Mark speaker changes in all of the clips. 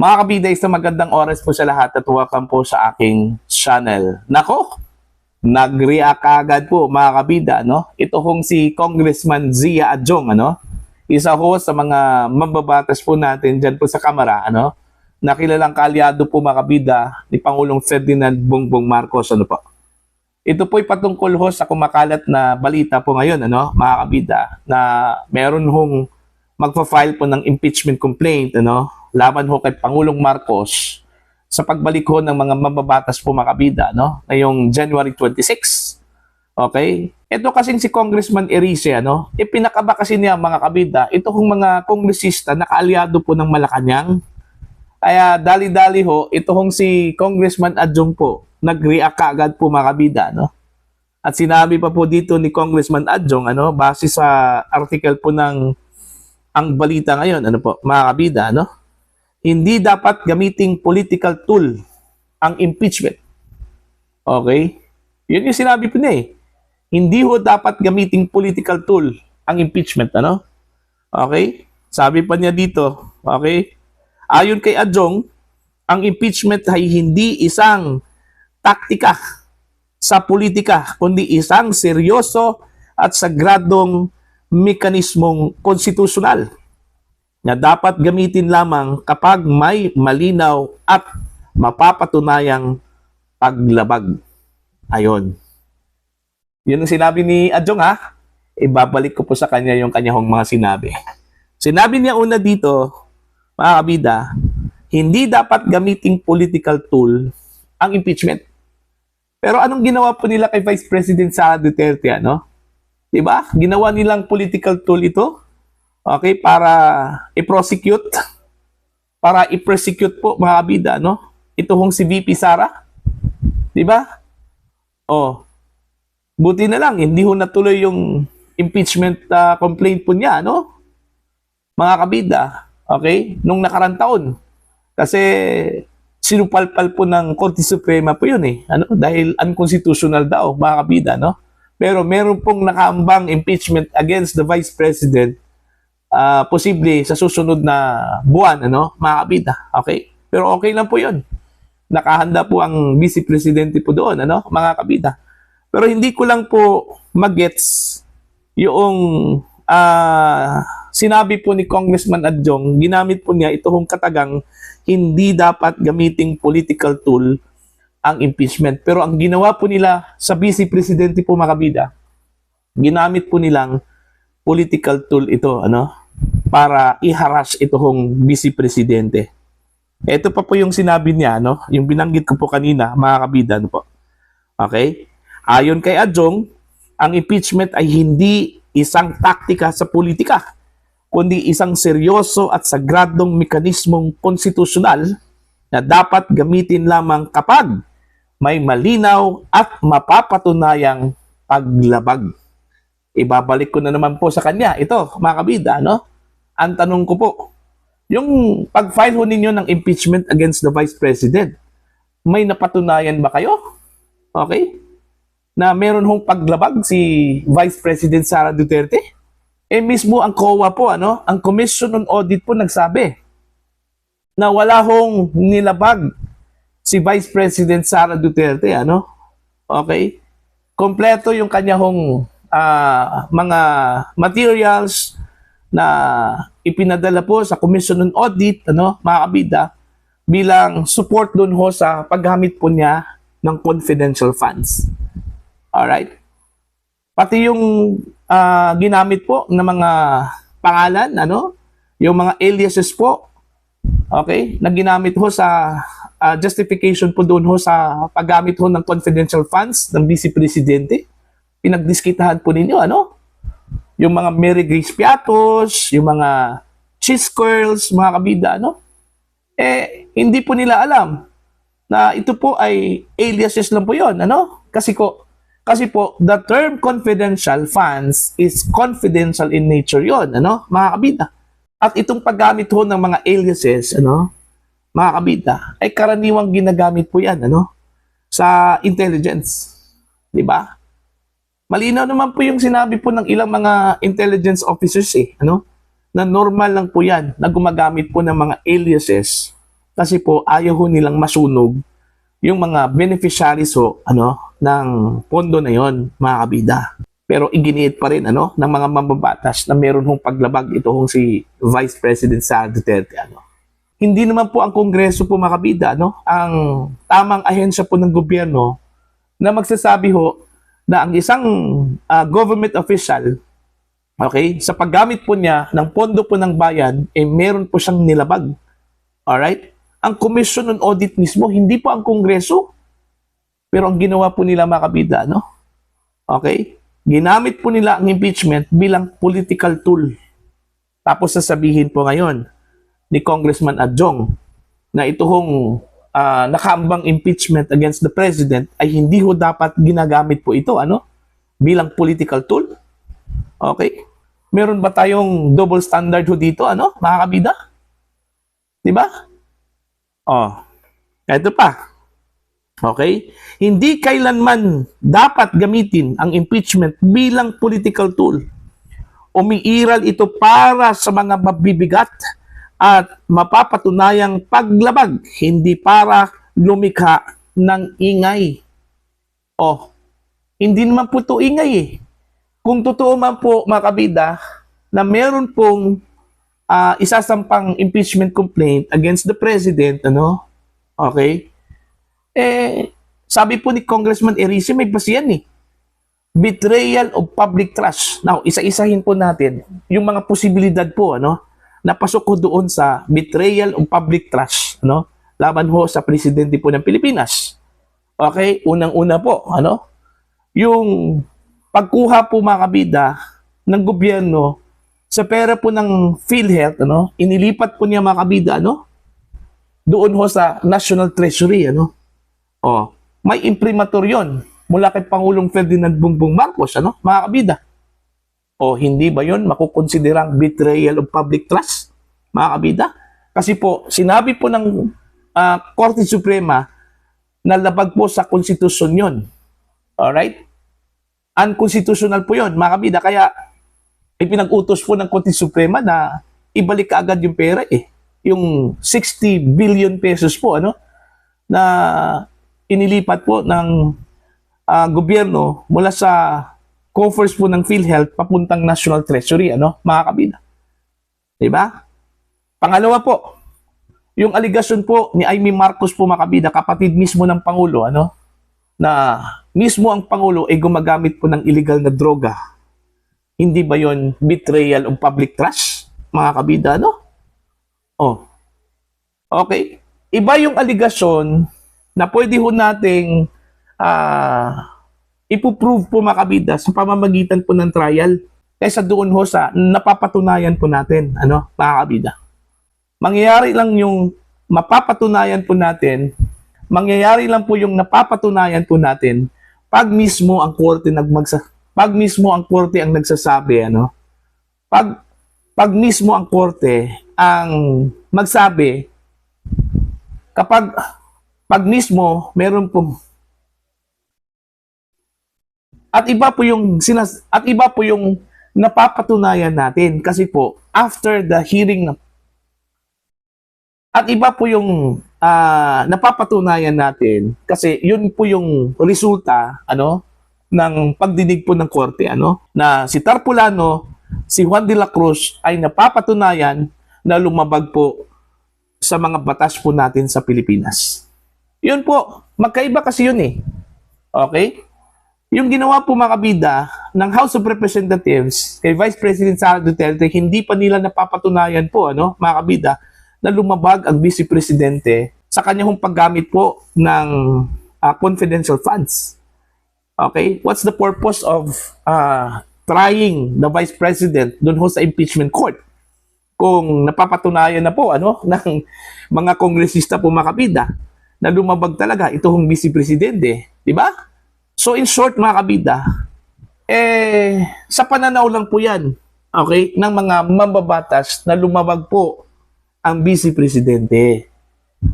Speaker 1: Mga kabida, isang magandang oras po sa lahat at welcome po sa aking channel. Nako, nag-react agad po mga kabida, no? Ito hong si Congressman Zia Adjong, ano? Isa ho sa mga mababatas po natin dyan po sa Kamara, ano? Nakilalang kaalyado po mga kabida ni Pangulong Ferdinand Bongbong Marcos, ano po? Ito po'y patungkol ho sa kumakalat na balita po ngayon, ano, mga kabida, na meron hong magpa-file po ng impeachment complaint, ano, laban ho kay Pangulong Marcos sa pagbalik ho ng mga mababatas po mga kabida, no, ngayong January 26. Okay? Ito kasing si Congressman Erice, ano, ipinakaba kasi niya mga kabida, ito hong mga kongresista na kaalyado po ng Malacanang. Kaya dali-dali ho, ito hong si Congressman Adjong po, nag-react kaagad po mga kabida, no? At sinabi pa po dito ni Congressman Adjong, ano, base sa article po ng Ang Balita ngayon, ano po, mga kabida, no? Hindi dapat gamiting political tool ang impeachment. Okay? Yun yung sinabi po niya eh. Hindi ho dapat gamiting political tool ang impeachment, ano? Okay? Sabi pa niya dito, okay? Ayon kay Adjong, ang impeachment ay hindi isang taktika sa politika, kundi isang seryoso at sagradong mekanismong konstitusyonal na dapat gamitin lamang kapag may malinaw at mapapatunayang paglabag. Ayon. Yun ang sinabi ni Adjong, ha. Ibabalik ko po sa kanya yung kanyang mga sinabi. Sinabi niya una dito, mga kabida, hindi dapat gamiting political tool ang impeachment. Pero anong ginawa po nila kay Vice President Sara Duterte, ano? 'Di ba? Ginawa nilang political tool ito. Okay, para i-prosecute, para i-prosecute po mga kabida, no? Ito hong si VP Sara. 'Di ba? Oh. Buti na lang hindi ho natuloy yung impeachment complaint po niya, no? Mga kabida, okay? Nung nakarang taon. Kasi sinupalpal po ng Korte Suprema po yun eh. Ano? Dahil unconstitutional daw, mga kabida, no? Pero meron pong nakaambang impeachment against the Vice President, posible sa susunod na buwan, ano, mga kabida. Okay? Pero okay lang po yun. Nakahanda po ang Vice Presidente po doon, ano, mga kabida. Pero hindi ko lang po magets yung sinabi po ni Congressman Adjong, ginamit po niya ito hong katagang hindi dapat gamiting political tool ang impeachment. Pero ang ginawa po nila sa Vice Presidente po mga kabida, ginamit po nilang political tool ito, ano, para i-harass ito hong Vice Presidente. Ito pa po yung sinabi niya, no, yung binanggit ko po kanina, mga kabida, ano po. Okay? Ayon kay Adjong, ang impeachment ay hindi isang taktika sa politika, kundi isang seryoso at sagradong mekanismong konstitusyonal na dapat gamitin lamang kapag may malinaw at mapapatunayang paglabag. Ibabalik ko na naman po sa kanya. Ito, mga kabida, no? Ang tanong ko po, yung pag-file ho ninyo ng impeachment against the Vice President, may napatunayan ba kayo? Okay? Na meron hong paglabag si Vice President Sara Duterte? Eh mismo ang COA po, ano, ang Commission on Audit po nagsabi na wala hong nilabag si Vice President Sara Duterte, ano? Okay? Kompleto yung kanya hong mga materials na ipinadala po sa Commission on Audit, ano, mga kabida, bilang support doon ho sa paggamit po niya ng confidential funds. Alright? Pati yung ginamit po ng mga pangalan, ano, yung mga aliases po, okay, na ginamit ho sa justification po doon ho sa paggamit ho ng confidential funds ng Vice Presidente. Pinagdiskitahan po ninyo, ano, yung mga Mary Grace Piatos, yung mga cheese curls, mga kabida, ano, eh, hindi po nila alam na ito po ay aliases lang po yon, ano, kasi po, the term confidential funds is confidential in nature yon, ano, mga kabida. At itong paggamit ho ng mga aliases, ano, mga kabida, ay karaniwang ginagamit po yan, ano, sa intelligence. Di ba? Malinaw naman po yung sinabi po ng ilang mga intelligence officers, eh, ano, na normal lang po yan na gumagamit po ng mga aliases Kasi po ayaw ho nilang masunog yung mga beneficiaries ho, ng pondo na yon, mga kabida. Pero iginiit pa rin ng mga mambabatas na meron hong paglabag ito hong si Vice President Sara Duterte. Hindi naman po ang Kongreso po, mga kabida, ang tamang ahensya po ng gobyerno na magsasabi ho na ang isang government official, okay, sa paggamit po niya ng pondo po ng bayan, meron po siyang nilabag. Alright? Ang Commission on Audit mismo, hindi po ang Kongreso. Pero ang ginawa po nila, mga kabida, okay? Ginamit po nila ang impeachment bilang political tool. Tapos sasabihin po ngayon ni Congressman Adjong na ito hong nakaambang impeachment against the President ay hindi ho dapat ginagamit po ito, bilang political tool. Okay? Meron ba tayong double standard ho dito, mga kabida? Diba? Ito pa. Okay? Hindi kailanman dapat gamitin ang impeachment bilang political tool. Umiiral ito para sa mga mabibigat at mapapatunayang paglabag, hindi para lumikha ng ingay. Hindi naman po ito ingay eh. Kung totoo man po, mga kabida, na meron pong isasampang impeachment complaint against the President, okay? Sabi po ni Congressman Erice, may basihan eh. Betrayal of public trust. Now, isa-isahin po natin yung mga posibilidad po, napasok ko doon sa betrayal of public trust, laban ho sa Presidente po ng Pilipinas. Okay? Unang-una po, yung pagkuha po, mga kabida, ng gobyerno sa pera po ng PhilHealth, inilipat po niya, mga kabida, doon ho sa National Treasury, may imprimatur yon mula kay Pangulong Ferdinand Bongbong Marcos, mga kabida. Hindi ba yon makukonsiderang betrayal of public trust, mga kabida? Kasi po, sinabi po ng Korte Suprema na labag po sa konstitusyon yon. Alright? Unconstitutional po yon, mga kabida. Kaya, ipinag-utos po ng Korte Suprema na ibalik agad yung pera Yung 60 billion pesos po, na inilipat po ng gobyerno mula sa coffers po ng PhilHealth papuntang National Treasury, mga kabida. Diba? Pangalawa po, yung aligasyon po ni Amy Marcos po, mga kabida, kapatid mismo ng Pangulo, na mismo ang Pangulo ay gumagamit po ng illegal na droga. Hindi ba yon betrayal of public trust, mga kabida, Okay. Iba yung aligasyon na pwede ho nating ipuprove po, mga kabida, sa pamamagitan po ng trial kaysa doon ho sa napapatunayan po natin, mga kabida. Mangyayari lang yung mapapatunayan po natin, mangyayari lang po yung napapatunayan po natin pag mismo ang korte pag mismo ang korte ang nagsasabi, pag mismo ang korte ang magsabi, pag mismo meron po at iba po yung napapatunayan natin kasi po after the hearing at iba po yung napapatunayan natin kasi yun po yung resulta ng pagdinig po ng korte na si Tarpulano, si Juan de la Cruz ay napapatunayan na lumabag po sa mga batas po natin sa Pilipinas. Yun po, magkaiba kasi yun Okay? Yung ginawa po, mga kabida, ng House of Representatives kay Vice President Sara Duterte, hindi pa nila napapatunayan po, mga kabida, na lumabag ang Vice Presidente sa kanyang paggamit po ng confidential funds. Okay? What's the purpose of trying the Vice President doon ho sa impeachment court? Kung napapatunayan na po ng mga kongresista po, mga kabida, na lumabag talaga itong Vice Presidente, di ba? So in short, mga kabida, sa pananaw lang po yan, okay, ng mga mambabatas na lumabag po ang Vice Presidente.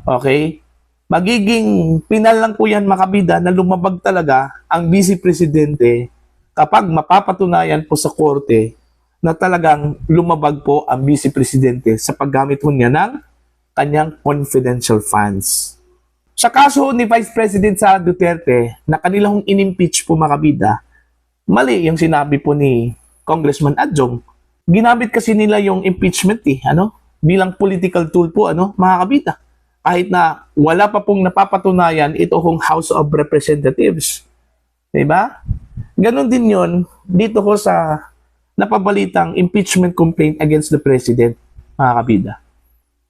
Speaker 1: Okay? Magiging pinal lang po yan, mga kabida, na lumabag talaga ang Vice Presidente kapag mapapatunayan po sa korte na talagang lumabag po ang Vice Presidente sa paggamit po niya ng kanyang confidential funds. Sa kaso ni Vice President Sara Duterte na kanilang in-impeach po mga kabida, mali yung sinabi po ni Congressman Adjong. Ginamit kasi nila yung impeachment bilang political tool po mga kabida. Kahit na wala pa pong napapatunayan ito hong House of Representatives. Diba? Ganon din yon dito ko sa napabalitang impeachment complaint against the President, mga kabida.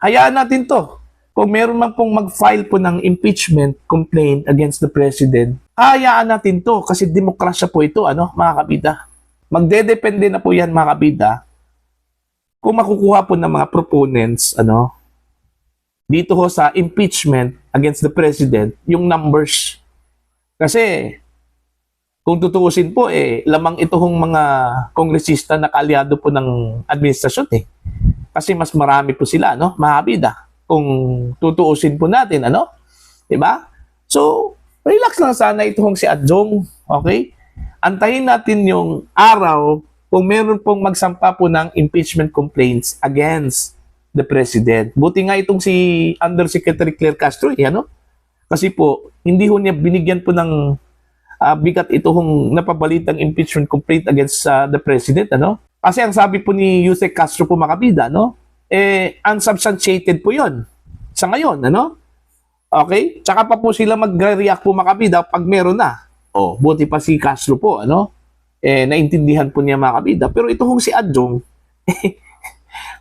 Speaker 1: Hayaan natin to. Kung meron man pong mag-file po ng impeachment complaint against the President, hayaan natin to kasi demokrasya po ito, mga kabida. Magdedepende na po yan, mga kabida, kung makukuha po ng mga proponents, dito ho sa impeachment against the President, yung numbers. Kasi, kung tutuusin po, lamang ito hong mga kongresista na kaalyado po ng administrasyon Kasi mas marami po sila, mga kabida. Kung tutuusin po natin, diba? So, relax lang sana itong si Adjong, okay? Antayin natin yung araw kung meron pong magsampa po ng impeachment complaints against the President. Buti nga itong si Undersecretary Claire Castro, Kasi po, hindi ho niya binigyan po ng bigat itong napabalitang impeachment complaint against the President, Kasi ang sabi po ni Yusek Castro po makabida, unsubstantiated po yon sa ngayon, Okay? Tsaka pa po sila mag-react po makabida pag meron na. Buti pa si Castro po, naintindihan po niya makabida. Pero ito hong si Adjong,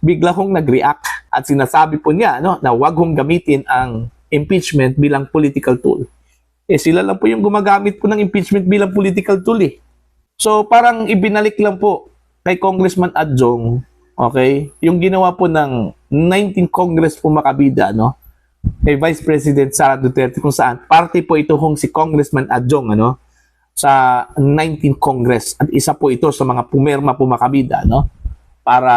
Speaker 1: bigla hong nag-react at sinasabi po niya, na wag hong gamitin ang impeachment bilang political tool. Sila lang po yung gumagamit po ng impeachment bilang political tool So, parang ibinalik lang po kay Congressman Adjong, okay, yung ginawa po ng 19 Congress po makabida, kay Vice President Sara Duterte, kung saan party po ito hong si Congressman Adjong, sa 19 Congress. At isa po ito sa mga pumirma po makabida, para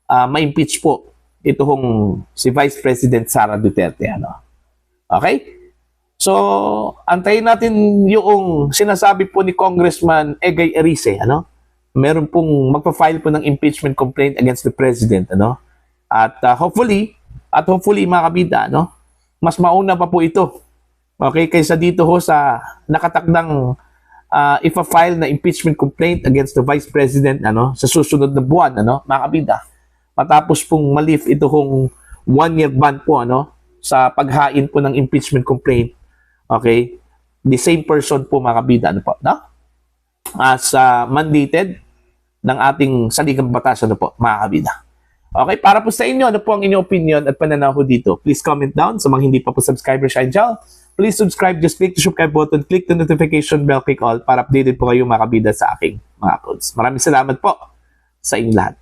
Speaker 1: ma-impeach po ito hong si Vice President Sara Duterte, Okay? So, antayin natin yung sinasabi po ni Congressman Egay Erice, meron pong magpa-file po ng impeachment complaint against the President, At hopefully mga kabida, mas mauna pa po ito. Okay, kaysa dito ho sa nakatakdang ipa-file na impeachment complaint against the Vice President, sa susunod na buwan, mga kabida. Matapos pong malif ito hong 1-year ban po, sa paghain po ng impeachment complaint. Okay? The same person po, mga kabida, as mandated ng ating saligang batas, mga kabida. Okay, para po sa inyo, ano po ang inyong opinion at pananaw ko dito? Please comment down. Sa mga hindi pa po subscriber sa channel, please subscribe. Just click the subscribe button, click the notification bell, click all para updated po kayo mga kabida sa aking mga uploads. Maraming salamat po sa inyong lahat.